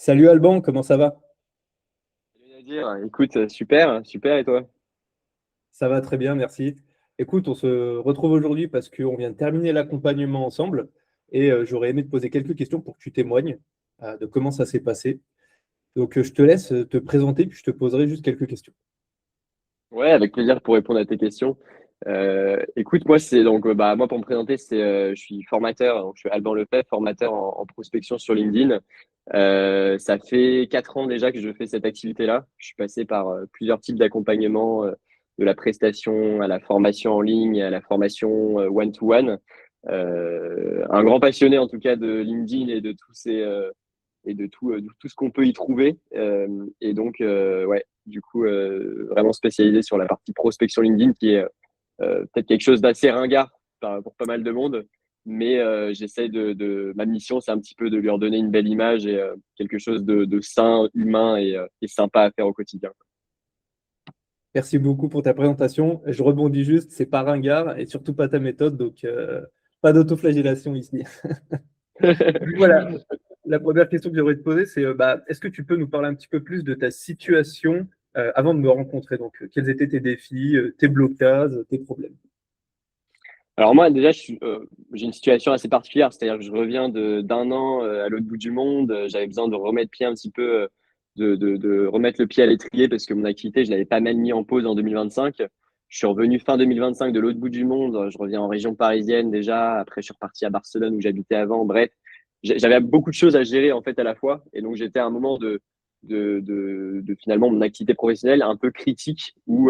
Salut Alban, comment ça va? Rien à dire. Écoute, super, super, et toi? Ça va très bien, merci. Écoute, on se retrouve aujourd'hui parce qu'on vient de terminer l'accompagnement ensemble et j'aurais aimé te poser quelques questions pour que tu témoignes de comment ça s'est passé. Donc, je te laisse te présenter puis je te poserai juste quelques questions. Ouais, avec plaisir pour répondre à tes questions. Écoute, moi, moi pour me présenter, je suis formateur, donc je suis Alban Lefebvre, formateur en prospection sur LinkedIn. Ça fait 4 ans déjà que je fais cette activité-là. Je suis passé par plusieurs types d'accompagnement, de la prestation à la formation en ligne, à la formation one-to-one. Un grand passionné en tout cas de LinkedIn et de tout ce qu'on peut y trouver. Ouais, du coup, vraiment spécialisé sur la partie prospection LinkedIn, qui est peut-être quelque chose d'assez ringard pour pas mal de monde. Mais j'essaie ma mission, c'est un petit peu de lui redonner une belle image et quelque chose de sain, humain et sympa à faire au quotidien. Merci beaucoup pour ta présentation. Je rebondis juste, c'est pas ringard et surtout pas ta méthode, donc pas d'autoflagellation ici. Donc voilà, la première question que j'aimerais te poser, c'est est-ce que tu peux nous parler un petit peu plus de ta situation avant de me rencontrer? Donc, quels étaient tes défis, tes blocages, tes problèmes? Alors moi, déjà, j'ai une situation assez particulière, c'est-à-dire que je reviens d'un an à l'autre bout du monde. J'avais besoin de remettre pied un petit peu, de remettre le pied à l'étrier parce que mon activité, je l'avais pas mal mis en pause en 2025. Je suis revenu fin 2025 de l'autre bout du monde. Je reviens en région parisienne déjà. Après, je suis reparti à Barcelone où j'habitais avant. Bref, j'avais beaucoup de choses à gérer en fait à la fois. Et donc, j'étais à un moment de finalement mon activité professionnelle un peu critique où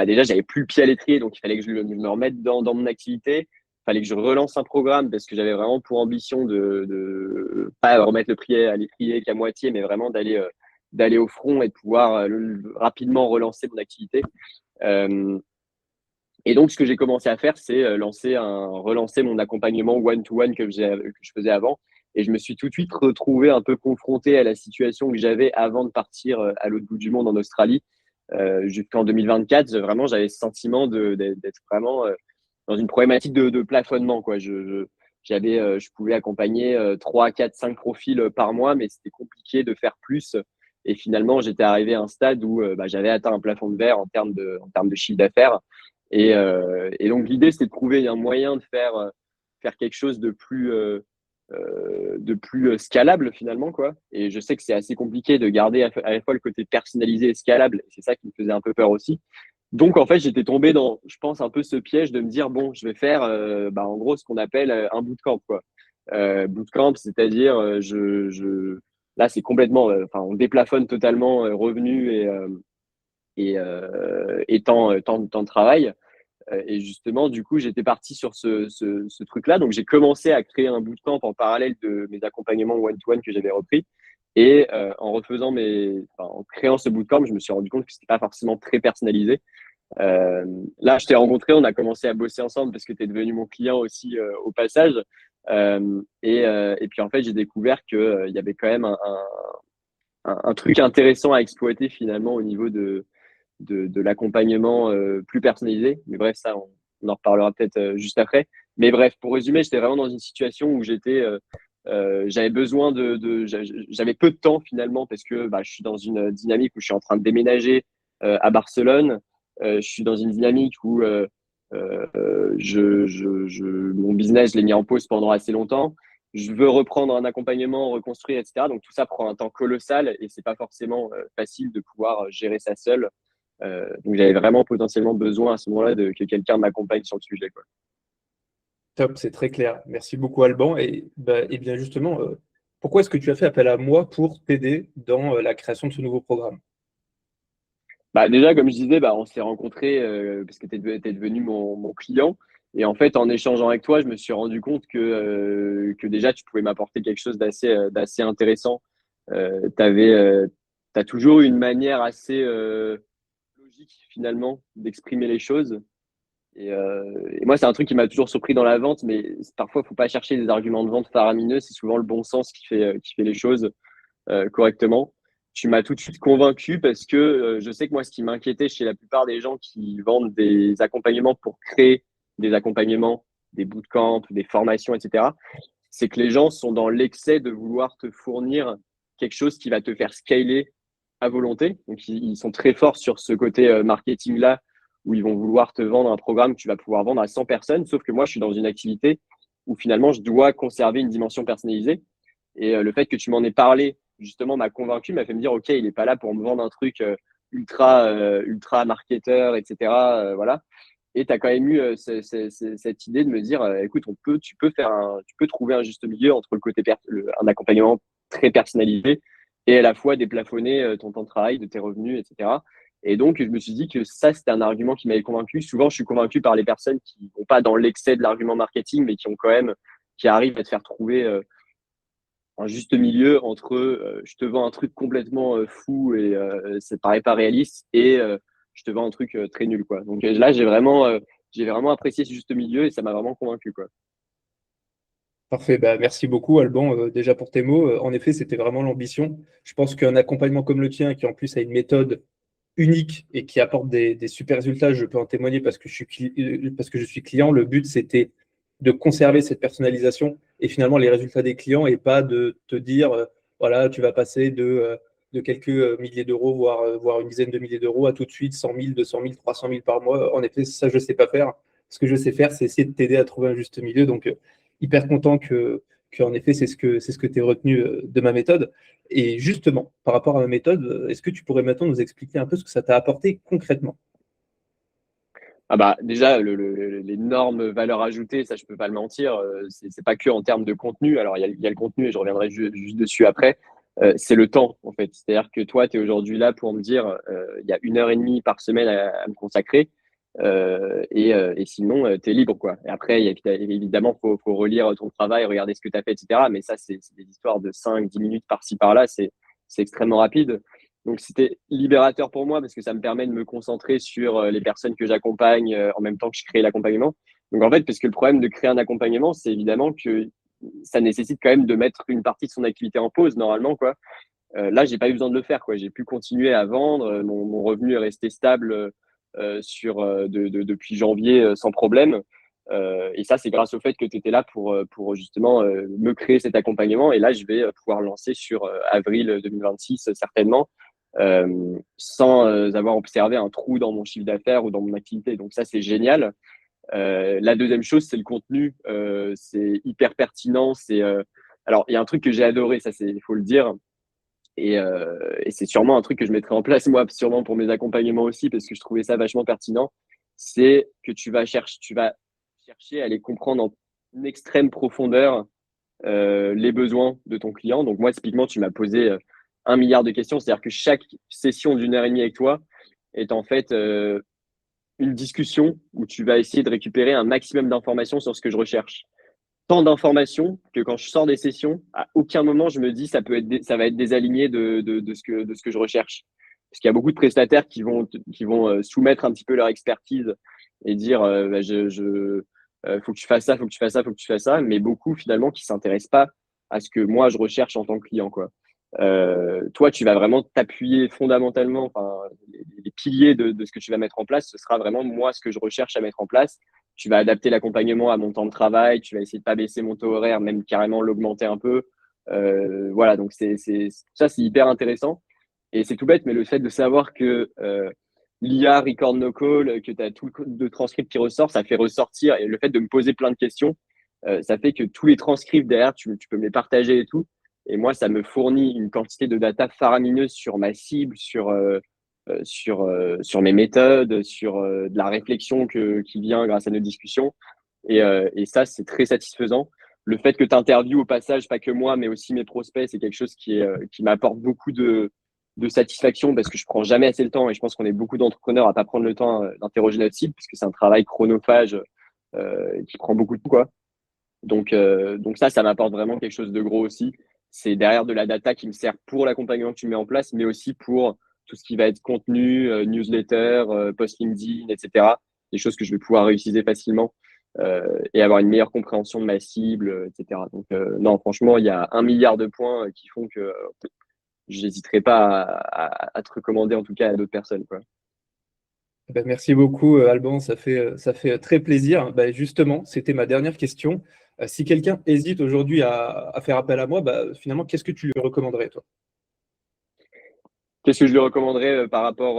déjà, j'avais plus le pied à l'étrier, donc il fallait que je me remette dans mon activité. Il fallait que je relance un programme parce que j'avais vraiment pour ambition de pas remettre le pied à l'étrier qu'à moitié, mais vraiment d'aller au front et de pouvoir rapidement relancer mon activité. Euh, et donc, ce que j'ai commencé à faire, c'est relancer mon accompagnement one-to-one que je faisais avant. Et je me suis tout de suite retrouvé un peu confronté à la situation que j'avais avant de partir à l'autre bout du monde en Australie. Jusqu'en 2024, vraiment, j'avais ce sentiment d'être vraiment dans une problématique de plafonnement, quoi. Je pouvais accompagner 3, 4, 5 profils par mois, mais c'était compliqué de faire plus. Et finalement, j'étais arrivé à un stade où j'avais atteint un plafond de verre en termes de chiffre d'affaires. Et donc, l'idée, c'était de trouver un moyen de faire quelque chose de plus scalable finalement, quoi. Et je sais que c'est assez compliqué de garder à la fois le côté personnalisé et scalable. C'est ça qui me faisait un peu peur aussi. Donc en fait, j'étais tombé dans, je pense, un peu ce piège de me dire bon, je vais faire en gros ce qu'on appelle un bootcamp, quoi. Bootcamp, c'est-à-dire là c'est complètement, enfin on déplafonne totalement revenus et temps de travail. Et justement, du coup, j'étais parti sur ce truc-là. Donc, j'ai commencé à créer un bootcamp en parallèle de mes accompagnements one-to-one que j'avais repris. Et en créant ce bootcamp, je me suis rendu compte que c'était pas forcément très personnalisé. Euh, Là, je t'ai rencontré, on a commencé à bosser ensemble parce que tu es devenu mon client aussi au passage. Et puis, en fait, j'ai découvert qu'il y avait quand même un truc intéressant à exploiter finalement au niveau de l'accompagnement plus personnalisé. Mais bref, ça, on en reparlera peut-être juste après. Mais bref, pour résumer, j'étais vraiment dans une situation où j'avais besoin j'avais peu de temps finalement parce que je suis dans une dynamique où je suis en train de déménager à Barcelone. Je suis dans une dynamique où mon business, je l'ai mis en pause pendant assez longtemps. Je veux reprendre un accompagnement, reconstruire, etc. Donc tout ça prend un temps colossal et c'est pas forcément facile de pouvoir gérer ça seul. Donc j'avais vraiment potentiellement besoin à ce moment-là que quelqu'un m'accompagne sur le sujet, quoi. Top, c'est très clair. Merci beaucoup, Alban. Et bien justement, pourquoi est-ce que tu as fait appel à moi pour t'aider dans la création de ce nouveau programme? Déjà, comme je disais, on s'est rencontrés parce que t'es devenu mon client. Et en fait, en échangeant avec toi, je me suis rendu compte que déjà, tu pouvais m'apporter quelque chose d'assez intéressant. T'as toujours eu une manière assez logique, finalement, d'exprimer les choses. Et moi, c'est un truc qui m'a toujours surpris dans la vente, mais parfois, il faut pas chercher des arguments de vente faramineux. C'est souvent le bon sens qui fait les choses correctement. Tu m'as tout de suite convaincu parce que je sais que moi, ce qui m'inquiétait chez la plupart des gens qui vendent des accompagnements pour créer des accompagnements, des bootcamps, des formations, etc., c'est que les gens sont dans l'excès de vouloir te fournir quelque chose qui va te faire scaler à volonté. Donc, ils sont très forts sur ce côté marketing-là, où ils vont vouloir te vendre un programme que tu vas pouvoir vendre à 100 personnes. Sauf que moi, je suis dans une activité où finalement, je dois conserver une dimension personnalisée. Et le fait que tu m'en aies parlé, justement, m'a convaincu, m'a fait me dire, OK, il n'est pas là pour me vendre un truc ultra marketeur, etc. Voilà. Et tu as quand même eu cette idée de me dire, écoute, tu peux trouver un juste milieu entre le côté un accompagnement très personnalisé et à la fois déplafonner ton temps de travail, de tes revenus, etc. Et donc, je me suis dit que ça, c'était un argument qui m'avait convaincu. Souvent, je suis convaincu par les personnes qui ne vont pas dans l'excès de l'argument marketing, mais qui arrivent à te faire trouver un juste milieu entre je te vends un truc complètement fou et ça paraît pas réaliste et je te vends un truc très nul, quoi. Donc là, j'ai vraiment apprécié ce juste milieu et ça m'a vraiment convaincu, quoi. Parfait, bah, merci beaucoup Alban déjà pour tes mots. En effet, c'était vraiment l'ambition. Je pense qu'un accompagnement comme le tien, qui en plus a une méthode unique et qui apporte des super résultats, je peux en témoigner parce que parce que je suis client. Le but, c'était de conserver cette personnalisation et finalement les résultats des clients et pas de te dire, voilà, tu vas passer de quelques milliers d'euros, voire une dizaine de milliers d'euros à tout de suite 100 000, 200 000, 300 000 par mois. En effet, ça, je ne sais pas faire. Ce que je sais faire, c'est essayer de t'aider à trouver un juste milieu. Donc, hyper content en effet, c'est ce que tu es retenu de ma méthode. Et justement, par rapport à ma méthode, est-ce que tu pourrais maintenant nous expliquer un peu ce que ça t'a apporté concrètement? Ah bah déjà, l'énorme valeur ajoutée, ça je peux pas le mentir, c'est pas que en termes de contenu. Alors il y a le contenu et je reviendrai juste dessus après. C'est le temps en fait. C'est-à-dire que toi, tu es aujourd'hui là pour me dire, il y a 1 heure et demie par semaine à me consacrer et sinon, tu es libre quoi. Et après, évidemment, faut relire ton travail, regarder ce que tu as fait, etc. Mais ça, c'est des histoires de 5-10 minutes par-ci par-là. C'est extrêmement rapide. Donc, c'était libérateur pour moi parce que ça me permet de me concentrer sur les personnes que j'accompagne en même temps que je crée l'accompagnement. Donc, en fait, parce que le problème de créer un accompagnement, c'est évidemment que ça nécessite quand même de mettre une partie de son activité en pause, normalement, quoi. Là, j'ai pas eu besoin de le faire, quoi. J'ai pu continuer à vendre. Mon revenu est resté stable depuis janvier sans problème. Et ça, c'est grâce au fait que tu étais là pour justement me créer cet accompagnement. Et là, je vais pouvoir lancer sur avril 2026, certainement, sans avoir observé un trou dans mon chiffre d'affaires ou dans mon activité. Donc ça, c'est génial. La deuxième chose, c'est le contenu. C'est hyper pertinent. Alors, il y a un truc que j'ai adoré, ça, il faut le dire. Et c'est sûrement un truc que je mettrai en place, moi, sûrement pour mes accompagnements aussi, parce que je trouvais ça vachement pertinent. C'est que tu vas chercher à aller comprendre en une extrême profondeur les besoins de ton client. Donc, moi, typiquement, tu m'as posé 1 milliard de questions. C'est-à-dire que chaque session d'1 heure et demie avec toi est en fait une discussion où tu vas essayer de récupérer un maximum d'informations sur ce que je recherche. Tant d'informations que quand je sors des sessions, à aucun moment je me dis ça va être désaligné de ce que je recherche. Parce qu'il y a beaucoup de prestataires qui vont soumettre un petit peu leur expertise et dire bah, faut que tu fasses ça, faut que tu fasses ça, faut que tu fasses ça, mais beaucoup finalement qui s'intéressent pas à ce que moi je recherche en tant que client, quoi. Toi, tu vas vraiment t'appuyer fondamentalement, enfin, les piliers de ce que tu vas mettre en place, ce sera vraiment moi ce que je recherche à mettre en place. Tu vas adapter l'accompagnement à mon temps de travail, tu vas essayer de pas baisser mon taux horaire, même carrément l'augmenter un peu. Voilà, donc ça, c'est hyper intéressant. Et c'est tout bête, mais le fait de savoir que l'IA record no call, que tu as tout le code de transcript qui ressort, ça fait ressortir. Et le fait de me poser plein de questions, ça fait que tous les transcripts derrière, tu peux me les partager et tout. Et moi, ça me fournit une quantité de data faramineuse sur ma cible, sur mes méthodes, sur de la réflexion qui vient grâce à nos discussions. Et ça, c'est très satisfaisant. Le fait que tu interviewes au passage, pas que moi, mais aussi mes prospects, c'est quelque chose qui m'apporte beaucoup de satisfaction parce que je prends jamais assez le temps et je pense qu'on est beaucoup d'entrepreneurs à pas prendre le temps d'interroger notre cible parce que c'est un travail chronophage qui prend beaucoup de temps, quoi. Donc ça m'apporte vraiment quelque chose de gros aussi. C'est derrière de la data qui me sert pour l'accompagnement que tu mets en place, mais aussi pour tout ce qui va être contenu, newsletter, post LinkedIn, etc. Des choses que je vais pouvoir réutiliser facilement et avoir une meilleure compréhension de ma cible, etc. Donc non, franchement, il y a 1 milliard de points qui font que je n'hésiterai pas à te recommander en tout cas à d'autres personnes, quoi. Ben, merci beaucoup, Alban, ça fait très plaisir. Ben, justement, c'était ma dernière question. Si quelqu'un hésite aujourd'hui à faire appel à moi, bah, finalement, qu'est-ce que tu lui recommanderais, toi? Qu'est-ce que je lui recommanderais par rapport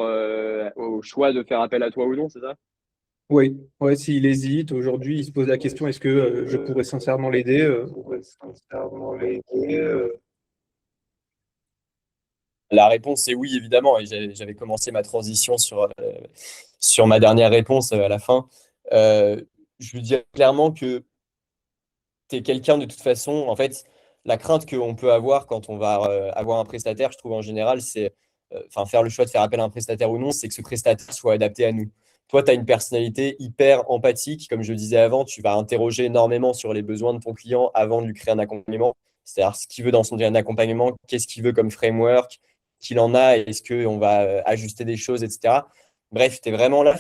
au choix de faire appel à toi ou non, c'est ça? Oui, ouais, s'il hésite, aujourd'hui, il se pose la question, est-ce que je pourrais sincèrement l'aider? La réponse est oui, évidemment. Et j'avais commencé ma transition sur ma dernière réponse à la fin. Je lui dis clairement que tu es quelqu'un de toute façon. En fait, la crainte qu'on peut avoir quand on va avoir un prestataire, je trouve en général, c'est enfin faire le choix de faire appel à un prestataire ou non, c'est que ce prestataire soit adapté à nous. Toi, tu as une personnalité hyper empathique. Comme je le disais avant, tu vas interroger énormément sur les besoins de ton client avant de lui créer un accompagnement. C'est-à-dire ce qu'il veut dans son accompagnement, qu'est-ce qu'il veut comme framework, qu'il en a, est-ce qu'on va ajuster des choses, etc. Bref, tu es vraiment là,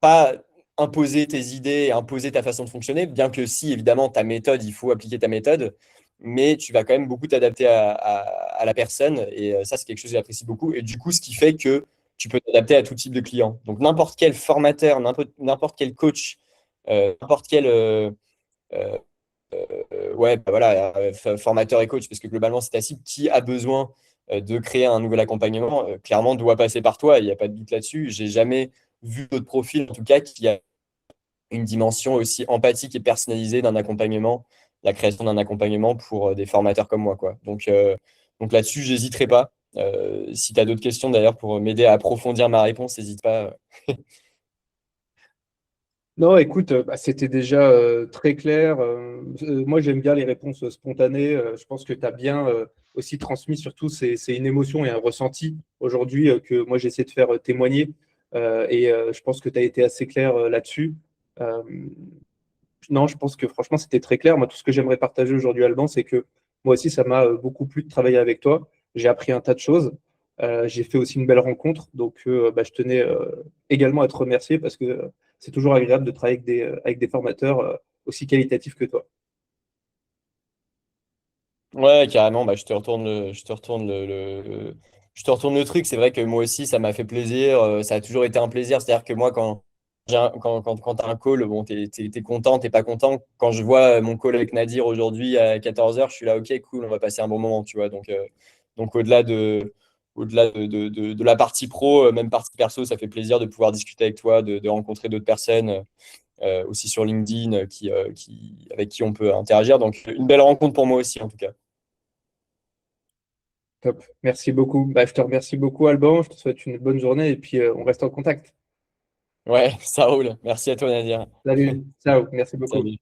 pas imposer tes idées, imposer ta façon de fonctionner, bien que si, évidemment, ta méthode, il faut appliquer ta méthode, mais tu vas quand même beaucoup t'adapter à la personne, et ça, c'est quelque chose que j'apprécie beaucoup, et du coup, ce qui fait que tu peux t'adapter à tout type de client. Donc, n'importe quel formateur, n'importe quel coach, n'importe quel euh, ouais, bah voilà, formateur et coach, parce que globalement, c'est ta cible qui a besoin de créer un nouvel accompagnement, clairement, doit passer par toi. Il n'y a pas de doute là-dessus. J'ai jamais vu d'autres profils, en tout cas, qui a une dimension aussi empathique et personnalisée d'un accompagnement, la création d'un accompagnement pour des formateurs comme moi, quoi. Donc là-dessus, j'hésiterai pas. Si tu as d'autres questions d'ailleurs pour m'aider à approfondir ma réponse, n'hésite pas. Non, écoute, bah, c'était déjà très clair. Moi, j'aime bien les réponses spontanées. Je pense que tu as bien aussi transmis, surtout, c'est une émotion et un ressenti aujourd'hui que moi, j'essaie de faire témoigner. Je pense que tu as été assez clair là-dessus. Euh, non, je pense que franchement, c'était très clair. Moi, tout ce que j'aimerais partager aujourd'hui, Alban, c'est que moi aussi, ça m'a beaucoup plu de travailler avec toi. J'ai appris un tas de choses. J'ai fait aussi une belle rencontre. Donc, bah, je tenais également à te remercier parce que c'est toujours agréable de travailler avec des formateurs aussi qualitatifs que toi. Ouais, carrément, bah, je te retourne le truc. C'est vrai que moi aussi, ça m'a fait plaisir. Ça a toujours été un plaisir. C'est-à-dire que moi, quand tu as un call, bon, t'es content, t'es pas content. Quand je vois mon call avec Nadir aujourd'hui à 14h, je suis là, ok, cool, on va passer un bon moment, tu vois. Donc au-delà de la partie pro, même partie perso, ça fait plaisir de pouvoir discuter avec toi, de rencontrer d'autres personnes, aussi sur LinkedIn, avec qui on peut interagir. Donc, une belle rencontre pour moi aussi, en tout cas. Top. Merci beaucoup. Bah, je te remercie beaucoup, Alban. Je te souhaite une bonne journée et puis on reste en contact. Ouais, ça roule. Merci à toi, Nadir. Salut. Ciao. Merci beaucoup. Salut.